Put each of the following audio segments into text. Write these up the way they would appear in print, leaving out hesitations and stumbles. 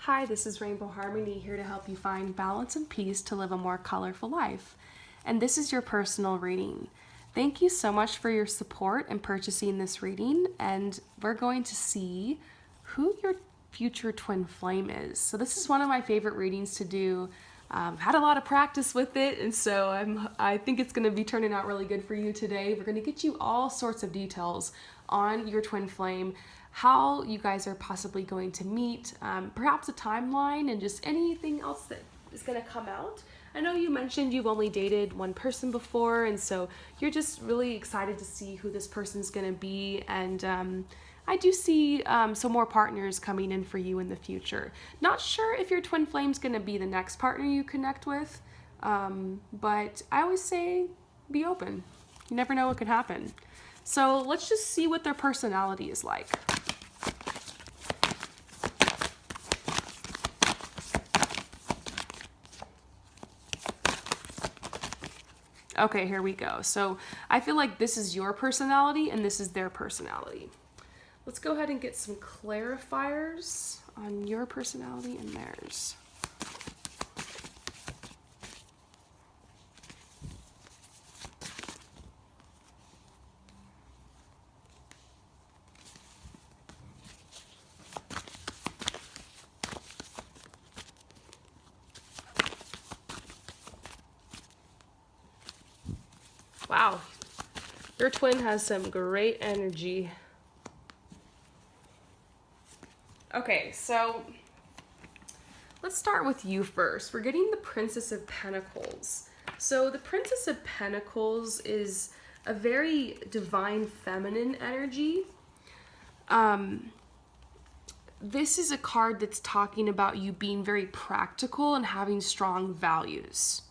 Hi, this is Rainbow Harmony here to help you find balance and peace to live a more colorful life. And this is your personal reading. Thank you so much for your support in purchasing this reading, and we're going to see who your future twin flame is. So this is one of my favorite readings to do. Had a lot of practice with it, and so I think it's going to be turning out really good for you today. We're going to get you all sorts of details on your twin flame, how you guys are possibly going to meet, perhaps a timeline, and just anything else that is going to come out. I know you mentioned you've only dated one person before, and so you're just really excited to see who this person's going to be, and I do see some more partners coming in for you in the future. Not sure if your twin flame's going to be the next partner you connect with, but I always say be open. You never know what could happen. So let's just see what their personality is like. Okay, here we go. So I feel like this is your personality and this is their personality. Let's go ahead and get some clarifiers on your personality and theirs. Wow, your twin has some great energy. Okay, so let's start with you first. We're getting the Princess of Pentacles. So the Princess of Pentacles is a very divine feminine energy. This is a card that's talking about you being very practical and having strong values.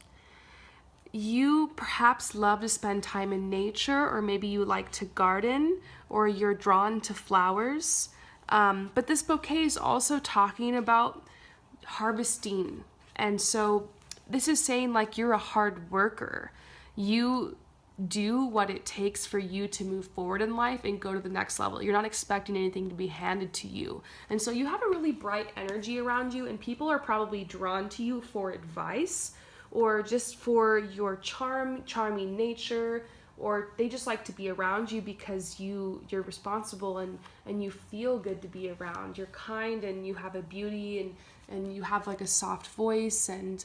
You perhaps love to spend time in nature, or maybe you like to garden, or you're drawn to flowers. But this bouquet is also talking about harvesting. And so this is saying like you're a hard worker. You do what it takes for you to move forward in life and go to the next level. You're not expecting anything to be handed to you. And so you have a really bright energy around you, and people are probably drawn to you for advice, or just for your charming nature, or they just like to be around you because you're responsible and you feel good to be around. You're kind and you have a beauty and you have like a soft voice, and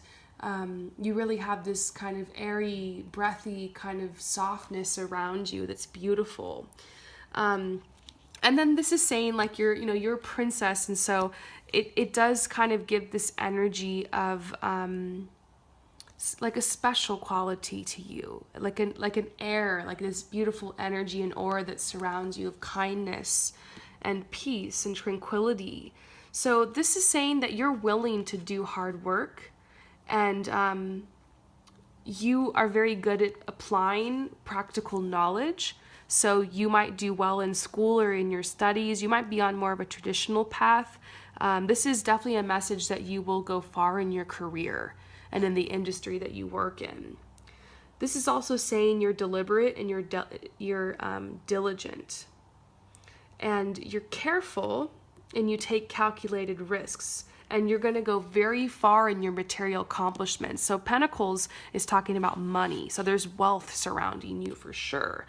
you really have this kind of airy, breathy kind of softness around you that's beautiful. And then this is saying like you're a princess, and so it does kind of give this energy of like a special quality to you, like an air, like this beautiful energy and aura that surrounds you of kindness and peace and tranquility. So this is saying that you're willing to do hard work, and you are very good at applying practical knowledge. So you might do well in school or in your studies. You might be on more of a traditional path. This is definitely a message that you will go far in your career and in the industry that you work in. This is also saying you're deliberate and you're diligent, and you're careful, and you take calculated risks, and you're going to go very far in your material accomplishments. So Pentacles is talking about money, so there's wealth surrounding you for sure.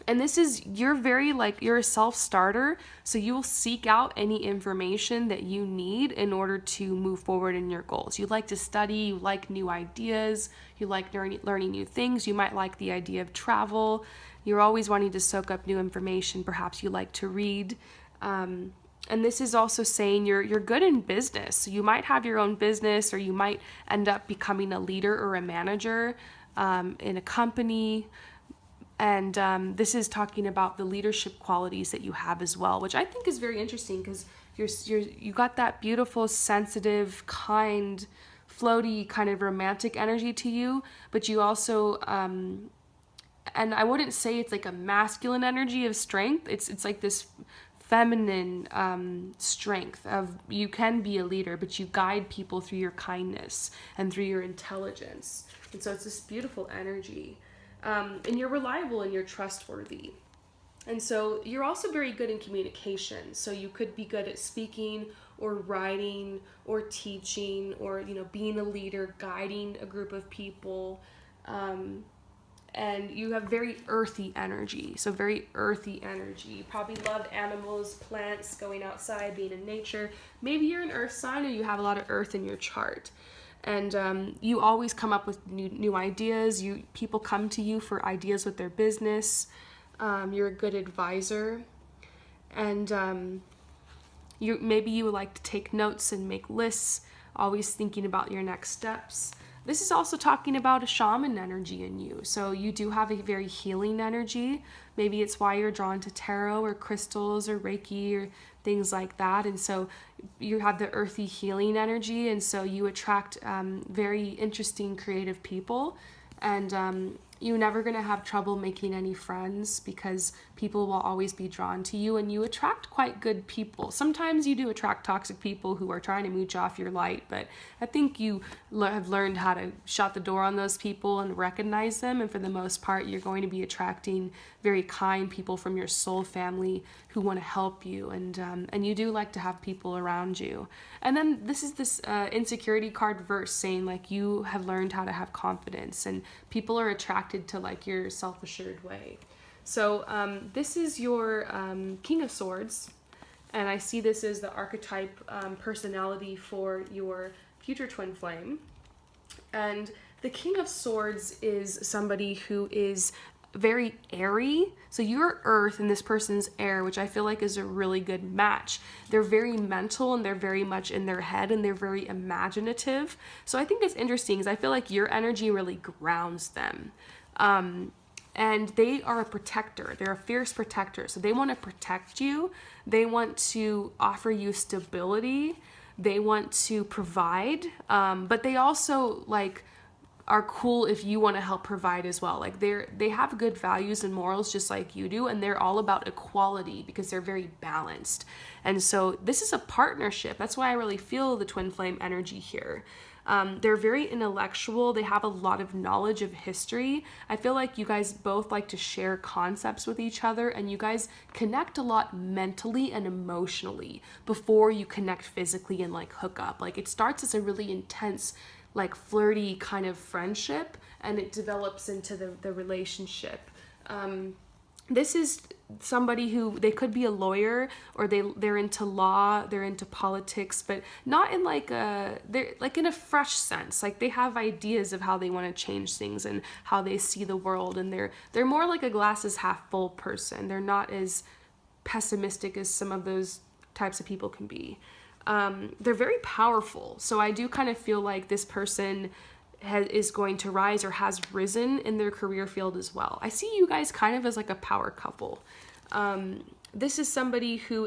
And this is, you're a self-starter, so you will seek out any information that you need in order to move forward in your goals. You like to study, you like new ideas, you like learning new things, you might like the idea of travel, you're always wanting to soak up new information, perhaps you like to read. And this is also saying you're good in business. So you might have your own business, or you might end up becoming a leader or a manager in a company. And this is talking about the leadership qualities that you have as well, which I think is very interesting, because you got that beautiful, sensitive, kind, floaty kind of romantic energy to you, but you also, and I wouldn't say it's like a masculine energy of strength. It's like this feminine strength of, you can be a leader, but you guide people through your kindness and through your intelligence. And so it's this beautiful energy. And you're reliable and you're trustworthy. And so you're also very good in communication. So you could be good at speaking or writing or teaching or, being a leader, guiding a group of people. And you have very earthy energy. So very earthy energy. You probably love animals, plants, going outside, being in nature. Maybe you're an earth sign or you have a lot of earth in your chart. And you always come up with new ideas. People come to you for ideas with their business. You're a good advisor, and maybe you would like to take notes and make lists, always thinking about your next steps. This is also talking about a shaman energy in you. So you do have a very healing energy. Maybe it's why you're drawn to tarot or crystals or Reiki or things like that. And so you have the earthy healing energy, and so you attract very interesting, creative people. And you're never going to have trouble making any friends because people will always be drawn to you, and you attract quite good people. Sometimes you do attract toxic people who are trying to mooch off your light, but I think you have learned how to shut the door on those people and recognize them, and for the most part you're going to be attracting very kind people from your soul family who want to help you, and you do like to have people around you. And then this is this insecurity card verse saying like you have learned how to have confidence, and people are attracted to like your self-assured way. So this is your King of Swords, and I see this as the archetype personality for your future twin flame. And the King of Swords is somebody who is very airy. So you're earth and this person's air, which I feel like is a really good match. They're very mental and they're very much in their head and they're very imaginative. So I think it's interesting because I feel like your energy really grounds them. And they are a protector. They're a fierce protector. So they want to protect you. They want to offer you stability. They want to provide. But they also like are cool if you want to help provide as well. Like they have good values and morals just like you do, and they're all about equality because they're very balanced. And so this is a partnership. That's why I really feel the twin flame energy here. They're very intellectual. They have a lot of knowledge of history. I feel like you guys both like to share concepts with each other, and you guys connect a lot mentally and emotionally before you connect physically and like hook up. Like it starts as a really intense, like flirty kind of friendship, and it develops into the relationship. This is somebody who, they could be a lawyer or they're into law, they're into politics, but not in like they're like in a fresh sense. Like they have ideas of how they want to change things and how they see the world, and they're more like a glasses half full person. They're not as pessimistic as some of those types of people can be. They're very powerful. So I do kind of feel like this person is going to rise or has risen in their career field as well. I see you guys kind of as like a power couple. This is somebody who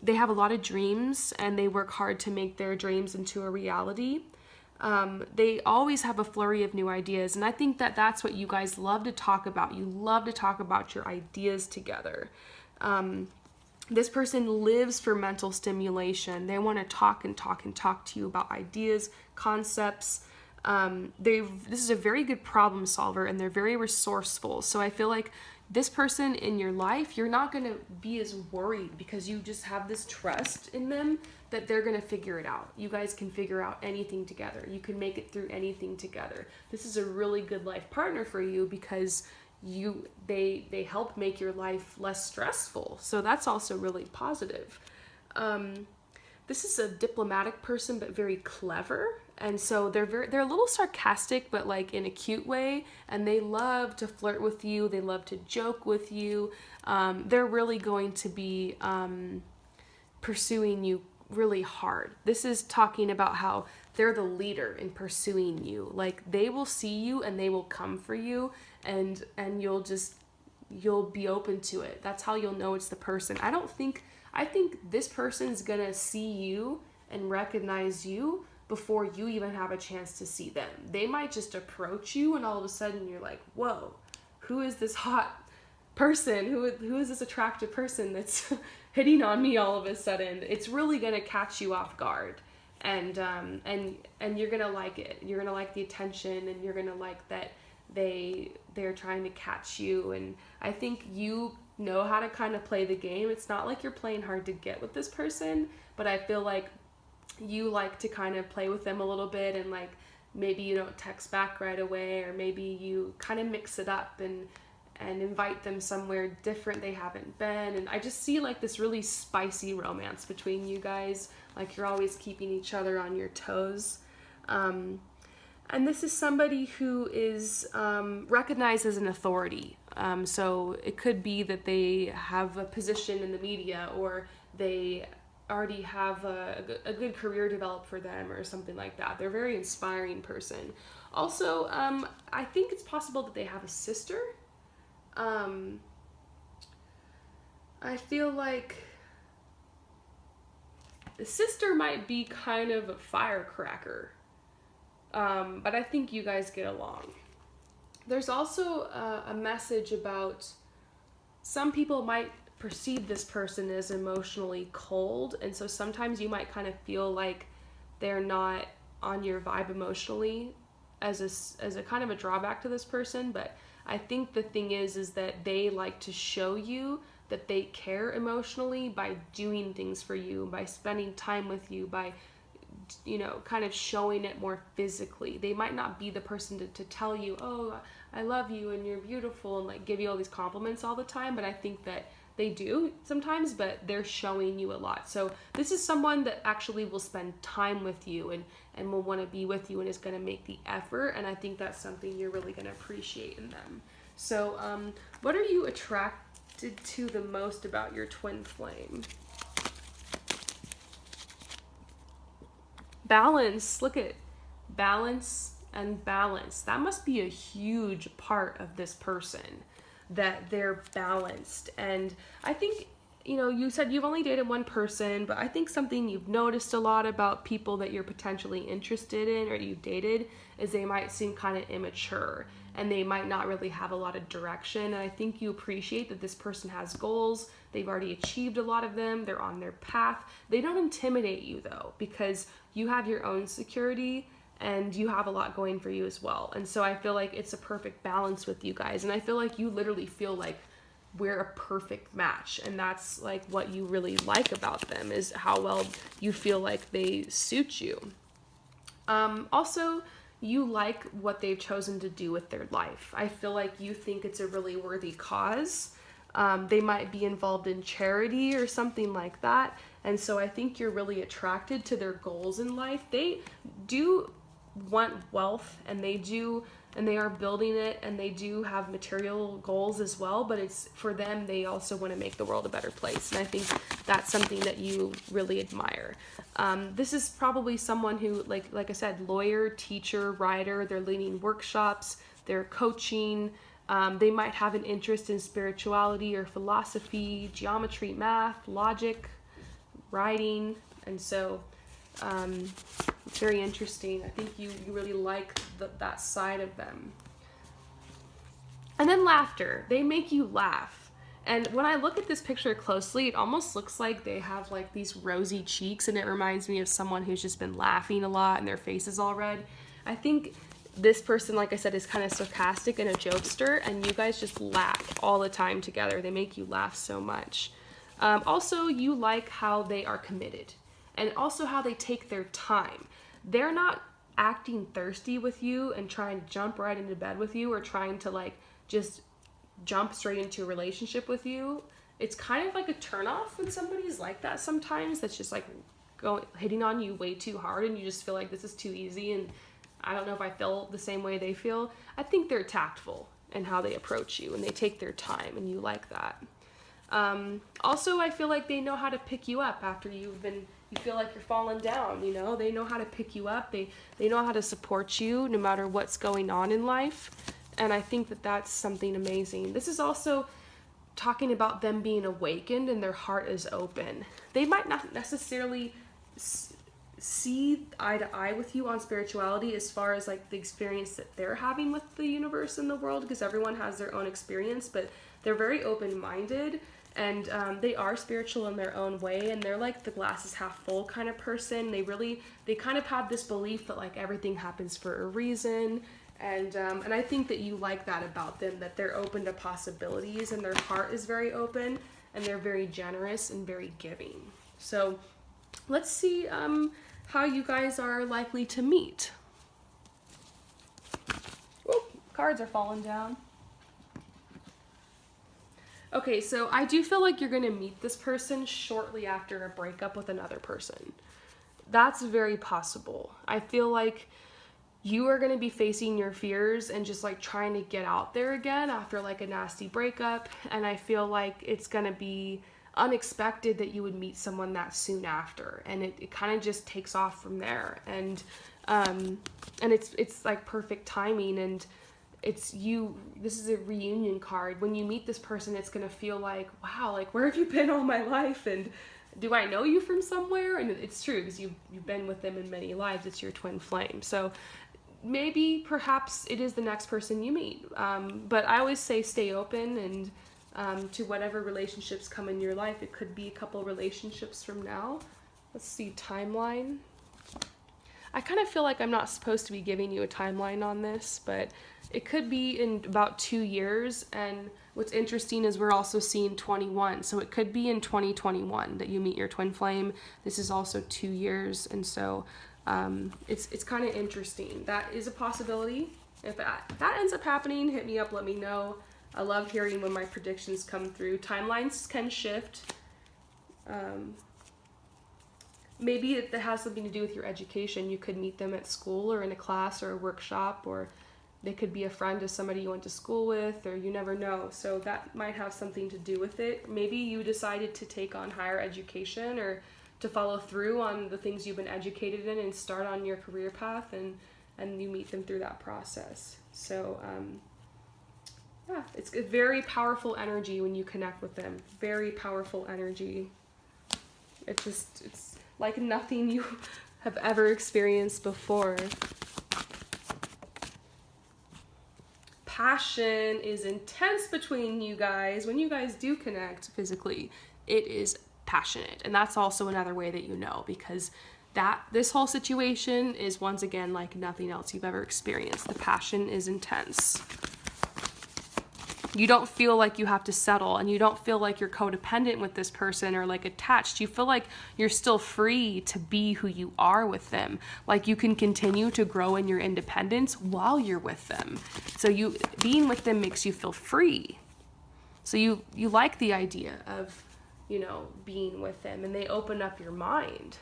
they have a lot of dreams and they work hard to make their dreams into a reality. They always have a flurry of new ideas, and I think that that's what you guys love to talk about. You love to talk about your ideas together. This person lives for mental stimulation. They want to talk and talk and talk to you about ideas, concepts. This is a very good problem solver, and they're very resourceful. So I feel like this person in your life, you're not going to be as worried because you just have this trust in them that they're going to figure it out. You guys can figure out anything together. You can make it through anything together. This is a really good life partner for you because they help make your life less stressful. So that's also really positive. This is a diplomatic person, but very clever. And so they're a little sarcastic, but like in a cute way. And they love to flirt with you. They love to joke with you. They're really going to be pursuing you really hard. This is talking about how they're the leader in pursuing you. Like they will see you and they will come for you, and you'll be open to it. That's how you'll know it's the person. I think this person's gonna see you and recognize you before you even have a chance to see them. They might just approach you and all of a sudden you're like, whoa, who is this hot person? Who is this attractive person that's hitting on me all of a sudden? It's really gonna catch you off guard. And you're gonna like it. You're gonna like the attention, and you're gonna like that they're trying to catch you. And I think you know how to kind of play the game. It's not like you're playing hard to get with this person, but I feel like you like to kind of play with them a little bit, and like maybe you don't text back right away, or maybe you kind of mix it up and invite them somewhere different they haven't been. And I just see like this really spicy romance between you guys, like you're always keeping each other on your toes. And this is somebody who is recognized as an authority. So it could be that they have a position in the media, or they already have a good career developed for them, or something like that. They're a very inspiring person. Also, I think it's possible that they have a sister. I feel like the sister might be kind of a firecracker. But I think you guys get along. There's also a message about some people might perceive this person as emotionally cold, and so sometimes you might kind of feel like they're not on your vibe emotionally as a kind of a drawback to this person. But I think the thing is that they like to show you that they care emotionally by doing things for you, by spending time with you, by kind of showing it more physically. They might not be the person to tell you, oh, I love you and you're beautiful, and like give you all these compliments all the time, but I think that they do sometimes, but they're showing you a lot. So this is someone that actually will spend time with you and will want to be with you and is going to make the effort, and I think that's something you're really going to appreciate in them. So what are you attracted to the most about your twin flame? Balance. Look at balance and balance. That must be a huge part of this person, that they're balanced. And I think, you said you've only dated one person, but I think something you've noticed a lot about people that you're potentially interested in or you've dated is they might seem kind of immature, and they might not really have a lot of direction. And I think you appreciate that this person has goals. They've already achieved a lot of them. They're on their path. They don't intimidate you though, because you have your own security and you have a lot going for you as well. And so I feel like it's a perfect balance with you guys. And I feel like you literally feel like we're a perfect match. And that's like what you really like about them, is how well you feel like they suit you. Also, you like what they've chosen to do with their life. I feel like you think it's a really worthy cause. They might be involved in charity or something like that. And so I think you're really attracted to their goals in life. They do want wealth, and they are building it, and they do have material goals as well, but it's for them, they also want to make the world a better place. And I think that's something that you really admire. This is probably someone who, like I said, lawyer, teacher, writer, they're leading workshops, they're coaching. They might have an interest in spirituality or philosophy, geometry, math, logic, writing. And so it's very interesting. I think you really like that side of them. And then laughter. They make you laugh. And when I look at this picture closely, it almost looks like they have like these rosy cheeks, and it reminds me of someone who's just been laughing a lot and their face is all red. I think this person, like I said, is kind of sarcastic and a jokester, and you guys just laugh all the time together. They make you laugh so much. Also, you like how they are committed, and also how they take their time. They're not acting thirsty with you and trying to jump right into bed with you, or trying to like just jump straight into a relationship with you. It's kind of like a turnoff when somebody's like that sometimes, that's just like hitting on you way too hard, and you just feel like this is too easy, and I don't know if I feel the same way they feel. I think they're tactful in how they approach you, and they take their time, and you like that. Also, I feel like they know how to pick you up after you feel like you're falling down, they know how to pick you up. They know how to support you no matter what's going on in life. And I think that that's something amazing. This is also talking about them being awakened and their heart is open. They might not necessarily see eye to eye with you on spirituality as far as like the experience that they're having with the universe and the world, because everyone has their own experience, but they're very open-minded, and they are spiritual in their own way, and they're like the glass is half full kind of person. They kind of have this belief that like everything happens for a reason, And I think that you like that about them, that they're open to possibilities and their heart is very open and they're very generous and very giving. So let's see how you guys are likely to meet. Whoop, cards are falling down. Okay, so I do feel like you're going to meet this person shortly after a breakup with another person. That's very possible. I feel like you are going to be facing your fears and just like trying to get out there again after like a nasty breakup. And I feel like it's going to be unexpected that you would meet someone that soon after. And it kind of just takes off from there. And it's like perfect timing. And it's you, this is a reunion card. When you meet this person, it's going to feel like, wow, like where have you been all my life? And do I know you from somewhere? And it's true because you've been with them in many lives. It's your twin flame. So maybe perhaps it is the next person you meet. But I always say stay open and to whatever relationships come in your life. It could be a couple relationships from now. Let's see, timeline. I kind of feel like I'm not supposed to be giving you a timeline on this, but it could be in about 2 years. And what's interesting is we're also seeing 21. So it could be in 2021 that you meet your twin flame. This is also 2 years. And so it's kind of interesting. That is a possibility. If that ends up happening, hit me up, let me know. I love hearing when my predictions come through. Timelines can shift. Maybe it has something to do with your education. You could meet them at school or in a class or a workshop, or they could be a friend of somebody you went to school with, or you never know. So that might have something to do with it. Maybe you decided to take on higher education or to follow through on the things you've been educated in and start on your career path, and you meet them through that process. So yeah, it's a very powerful energy when you connect with them. Very powerful energy. It's like nothing you have ever experienced before. Passion is intense between you guys. When you guys do connect physically, it is passionate. And that's also another way that you know, because this whole situation is once again like nothing else you've ever experienced. The passion is intense. You don't feel like you have to settle, and you don't feel like you're codependent with this person or like attached. You feel like you're still free to be who you are with them. Like you can continue to grow in your independence while you're with them. So being with them makes you feel free. So you like the idea of, being with them, and they open up your mind.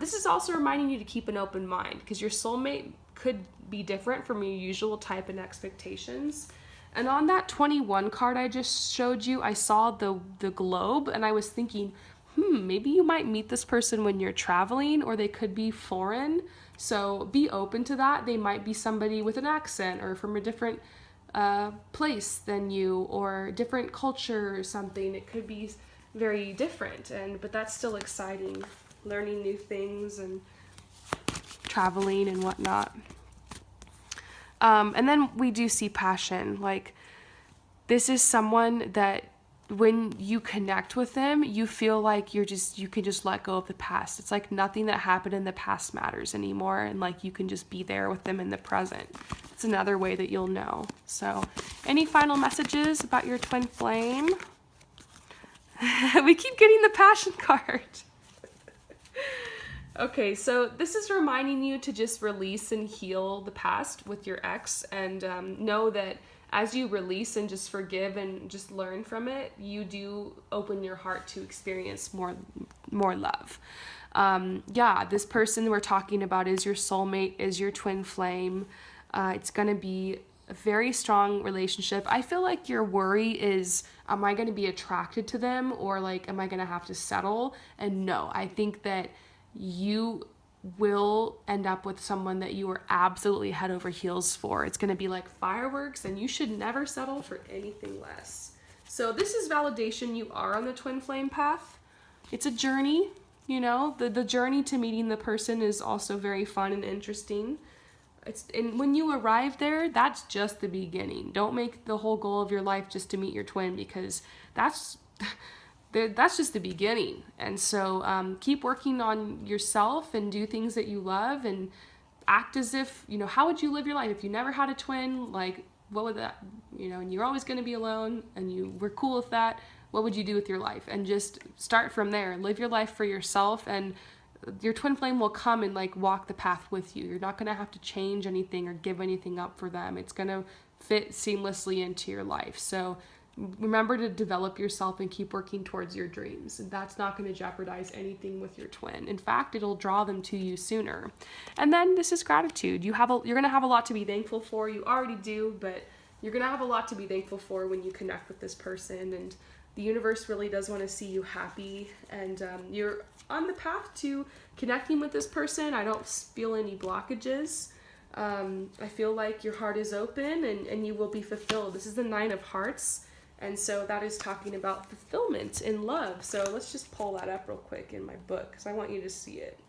This is also reminding you to keep an open mind, because your soulmate could be different from your usual type and expectations. And on that 21 card I just showed you, I saw the globe, and I was thinking, maybe you might meet this person when you're traveling, or they could be foreign. So be open to that. They might be somebody with an accent or from a different place than you, or different culture or something. It could be very different, but that's still exciting. Learning new things and traveling and whatnot. And then we do see passion. Like, this is someone that when you connect with them, you feel like you can just let go of the past. It's like nothing that happened in the past matters anymore. And like, you can just be there with them in the present. It's another way that you'll know. So any final messages about your twin flame? We keep getting the passion card. Okay, so this is reminding you to just release and heal the past with your ex, and know that as you release and just forgive and just learn from it, you do open your heart to experience more love. This person we're talking about is your soulmate, is your twin flame. It's going to be a very strong relationship. I feel like your worry is, am I going to be attracted to them, or like, am I going to have to settle? And no, I think that you will end up with someone that you are absolutely head over heels for. It's going to be like fireworks, and you should never settle for anything less. So this is validation you are on the twin flame path. It's a journey, the journey to meeting the person is also very fun and interesting. And when you arrive there, that's just the beginning. Don't make the whole goal of your life just to meet your twin, because that's just the beginning. And so keep working on yourself and do things that you love, and act as if, how would you live your life if you never had a twin? Like, what would that, and you're always going to be alone and you were cool with that. What would you do with your life? And just start from there. Live your life for yourself, and your twin flame will come and like walk the path with you. You're not going to have to change anything or give anything up for them. It's going to fit seamlessly into your life. So remember to develop yourself and keep working towards your dreams. That's not going to jeopardize anything with your twin. In fact, it'll draw them to you sooner. And then this is gratitude. You're going to have a lot to be thankful for. You already do, but you're going to have a lot to be thankful for when you connect with this person. And the universe really does want to see you happy. And you're on the path to connecting with this person. I don't feel any blockages. I feel like your heart is open and you will be fulfilled. This is the 9 of Hearts. And so that is talking about fulfillment in love. So let's just pull that up real quick in my book because I want you to see it.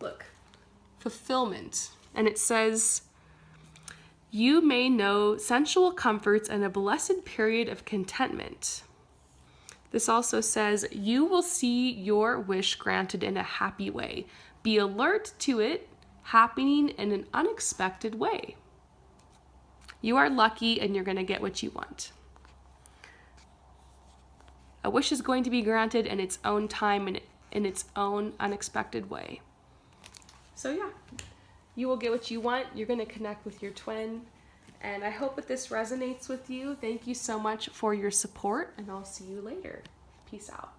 Look, fulfillment. And it says, you may know sensual comforts and a blessed period of contentment. This also says, you will see your wish granted in a happy way. Be alert to it happening in an unexpected way. You are lucky and you're going to get what you want. A wish is going to be granted in its own time and in its own unexpected way. So yeah, you will get what you want. You're going to connect with your twin. And I hope that this resonates with you. Thank you so much for your support, and I'll see you later. Peace out.